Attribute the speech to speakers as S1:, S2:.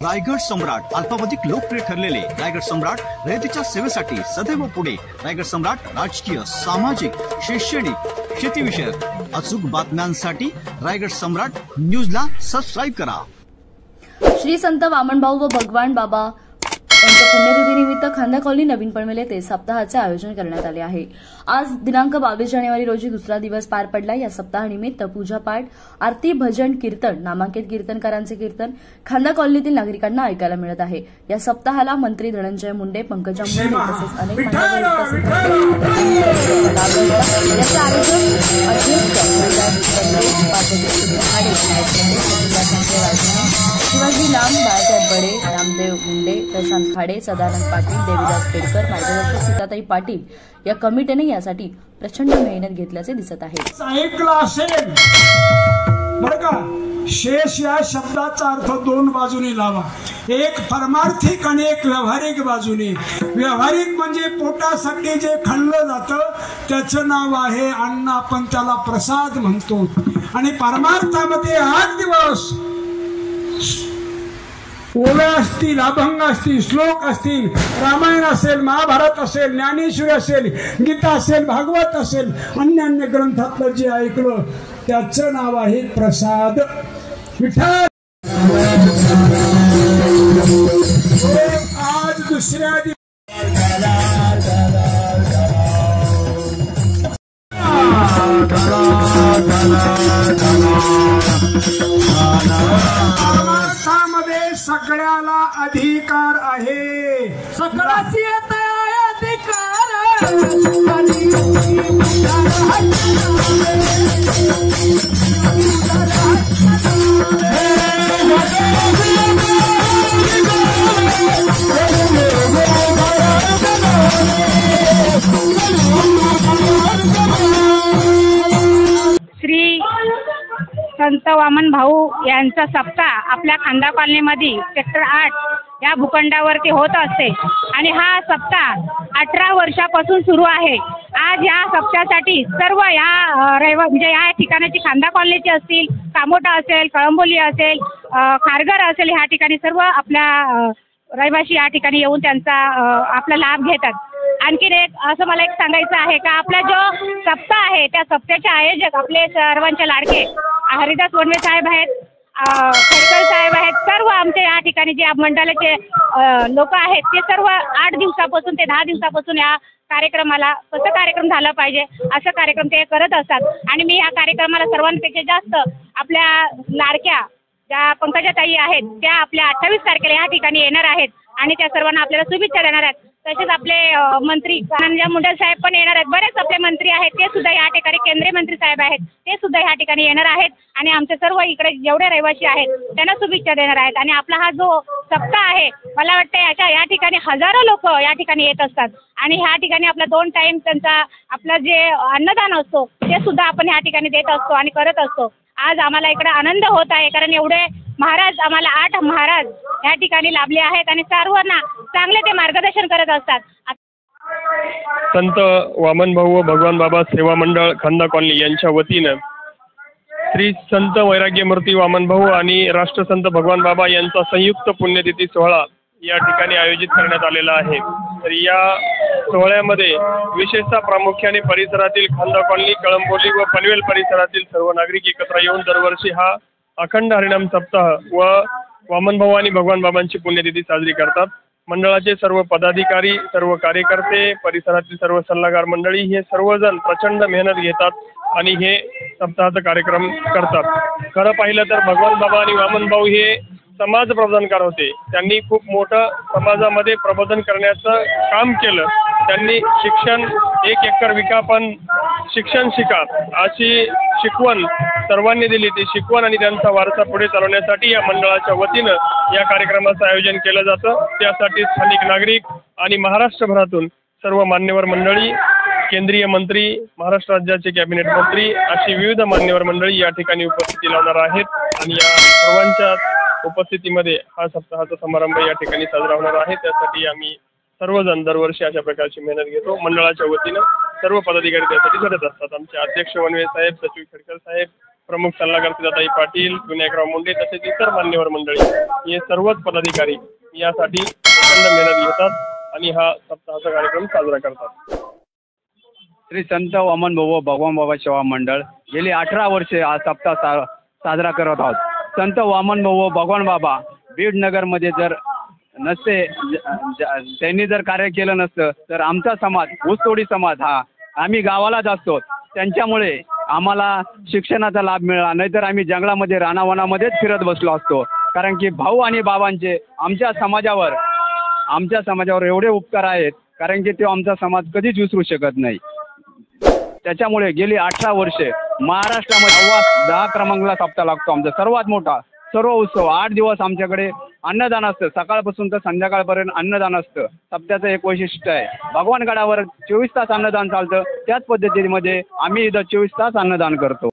S1: रायगड सम्राट अल्पावधीत लोकप्रिय ठरलेले रायगड सम्राट रयतेच्या सेवेसाठी सदैव पुढे। रायगड सम्राट राजकीय, सामाजिक, शैक्षणिक, शेतीविषयक अचूक बातम्यांसाठी रायगड सम्राट न्यूजला सबस्क्राईब करा।
S2: श्री संत वामनभाऊ व भगवान बाबा यांच्या पुण्यतिथीनिमित्त खांदा कॉलनी नवीन पनवेल येथे सप्ताहाचे आयोजन करण्यात आले आहे। आज दिनांक 22 जानेवारी रोजी दुसरा दिवस पार पडला। या सप्ताहानिमित्त पूजापाठ, आरती, भजन, कीर्तन, नामांकित कीर्तनकारांचे कीर्तन खांदा कॉलनीतील नागरिकांना ऐकायला मिळत आहे। या सप्ताहाला मंत्री धनंजय मुंडे, पंकजा मुंडे तसेच अनेक मान्यवर उपस्थित होते। याचे आयोजक शिवाजी लांब, बाळासाहेब बडे, रामदेव मुंडे, प्रशांत खाडे, सदानंद पाटील, देवीदास पेडकर, मार्गदर्शक सीताताई पाटील या कमिटीने यासाठी प्रचंड मेहनत घेतल्याचे दिसत आहे।
S3: ऐकला असेल बरं का, शेष या शब्दाचा अर्थ दोन बाजूने लावा, एक परमार्थिक आणि एक व्यावहारिक बाजूने। व्यावहारिक म्हणजे पोटासाठी जे खाल्लं जातं त्याचं नाव आहे अन्न, आपण त्याला प्रसाद म्हणतो। आणि परमार्थामध्ये 8 दिवस ओव्या असतील, अभंग असतील, श्लोक असतील, रामायण असेल, महाभारत असेल, ज्ञानेश्वरी असेल, गीता असेल, भागवत असेल, अन्य ग्रंथातलं जे ऐकलं त्याचं नाव आहे प्रसाद। विठ्ठल आज दुसऱ्या सगळ्याला अधिकार आहे,
S4: सकळाची अधिकार
S5: श्री संत वामन भाऊ यांचा सप्ताह आपल्या खांदा कॉलनीमध्ये सेक्टर 8 या भूखंडावरती होत असते आणि हा सप्ताह 18 वर्षापासून सुरू आहे। आज या सप्ताहासाठी सर्व म्हणजे या ठिकाणाची खांदा कॉलनीची असतील, कामोटा असेल, कळंबोली असेल, खारघर असेल, ह्या ठिकाणी सर्व आपल्या रहिवासी या ठिकाणी येऊन त्यांचा आपला लाभ घेतात। आणखीन एक असं मला सांगायचं आहे का आपला जो सप्ताह आहे त्या सप्त्याचे आयोजक आपले सर्वांचे लाडके हरिदास वनवे साहेब आहेत, खेडकर साहेब आहेत, सर्व आमच्या या ठिकाणी जे मंडळाचे लोक आहेत ते सर्व 8 दिवसापासून ते 10 दिवसापासून या कार्यक्रमाला कसं कार्यक्रम झाला पाहिजे असं कार्यक्रम ते करत असतात। आणि मी या कार्यक्रमाला सर्वांपेक्षा जास्त आपल्या लाडक्या ज्या पंकजाताई आहेत त्या आपल्या 28 तारखेला या ठिकाणी येणार आहेत आणि त्या सर्वांना आपल्याला शुभेच्छा देणार आहेत। तसेच आपले मंत्री धनंजय मुंडे साहेब पण येणार आहेत, बरेच आपले मंत्री आहेत ते सुद्धा या ठिकाणी, केंद्रीय मंत्री साहेब आहेत ते सुद्धा या ठिकाणी येणार आहेत आणि आमचे सर्व इकडे जेवढे रहिवासी आहेत त्यांना शुभेच्छा देणार आहेत। आणि आपला हा जो सप्ताह आहे मला वाटतं या ठिकाणी हजारो लोक या ठिकाणी येत असतात आणि ह्या ठिकाणी आपला 2 टाइम त्यांचा आपला जे अन्नदान असतो ते सुद्धा आपण ह्या ठिकाणी देत असतो आणि करत असतो। आज आम्हाला इकडे आनंद होत आहे कारण एवढे महाराज आम्हाला 8 महाराज या ठिकाणी लाभले आहेत आणि सर्वांना चांगले ते मार्गदर्शन करत असतात।
S6: संत वामनभाऊ व भगवान बाबा सेवा मंडळ खांदा कॉलनी यांच्या वतीनं श्री संत वैराग्यमूर्ती वामनभाऊ आणि राष्ट्रसंत भगवान बाबा यांचा संयुक्त पुण्यतिथी सोहळा या ठिकाणी आयोजित करण्यात आलेला आहे। तर या सोहळ्यामध्ये विशेषतः प्रामुख्याने परिसरातील खांदा कॉलनी, कळंबोली व पनवेल परिसरातील सर्व नागरिक एकत्र येऊन दरवर्षी हा अखंड हरिनाम सप्ताह व वामनभाऊ आणि भगवान बाबांची पुण्यतिथी साजरी करतात। मंडळाचे सर्व पदाधिकारी, सर्व कार्यकर्ते, परिसरातील सर्व सल्लागार मंडळी हे सर्वजण प्रचंड मेहनत घेतात आणि हे सप्ताहाचा कार्यक्रम करतात। खरं पाहिलं तर भगवान बाबा आणि वामनभाऊ हे समाज प्रबोधनकार होते। त्यांनी खूप मोठं समाजामध्ये प्रबोधन करण्याचं काम केलं। त्यांनी शिक्षण 1 एकर विका पण शिक्षण शिका अशी शिकवण सर्वांनी दिली। ती शिकवण आणि त्यांचा वारसा पुढे चालवण्यासाठी या मंडळाच्या वतीनं या कार्यक्रमाचं आयोजन केलं जातं। त्यासाठी स्थानिक नागरिक आणि महाराष्ट्रभरातून सर्व मान्यवर मंडळी, केंद्रीय मंत्री, महाराष्ट्र राज्याचे कॅबिनेट मंत्री अशी विविध मान्यवर मंडळी या ठिकाणी उपस्थिती लावणार आहेत आणि या सर्वांच्या उपस्थितीमध्ये हा सप्ताहाचा समारंभ या ठिकाणी साजरा होणार आहे। त्यासाठी आम्ही सर्वजण दरवर्षी अशा प्रकारची मेहनत घेतो। मंडळाच्या वतीनं सर्व पदाधिकारी त्यासाठी झटत असतात। आमचे अध्यक्ष वनवे साहेब, सचिव खेडकर साहेब, प्रमुख सल्लागार सुजाताई पाटील, विनायकराव मुंडे तसेच इतर मान्यवर मंडळी हे सर्वच पदाधिकारी यासाठी प्रचंड मेहनत घेतात आणि हा सप्ताहाचा कार्यक्रम साजरा करतात.
S7: श्री संत वामन भाऊ भगवान बाबा सेवा मंडळ गेली 18 वर्षे हा सप्ताह साजरा करत आहोत. संत वामन भाऊ भगवान बाबा बीड नगरमध्ये जर नसते, त्यांनी जर कार्य केलं नसतं तर आमचा समाज ऊसतोडी समाज हा आम्ही गावालाच असतो. त्यांच्यामुळे आम्हाला शिक्षणाचा लाभ मिळाला, नाहीतर आम्ही जंगलामध्ये रानावनामध्येच फिरत बसलो असतो. कारण की भाऊ आणि बाबांचे आमच्या समाजावर एवढे उपकार आहेत, कारण की ते आमचा समाज कधीच विसरू शकत नाही. त्याच्यामुळे गेली 18 वर्षे महाराष्ट्रामध्ये 10 क्रमांकाला सप्ताह लागतो. आमचा सर्वात मोठा सर्व उत्सव 8 दिवस आमच्याकडे अन्नदान असतं. सकाळपासून तर संध्याकाळपर्यंत अन्नदान असतं. सप्त्याचं एक वैशिष्ट्य आहे, भगवानगडावर 24 तास अन्नदान चालतं. त्याच पद्धतीमध्ये आम्ही इथं 24 तास अन्नदान करतो.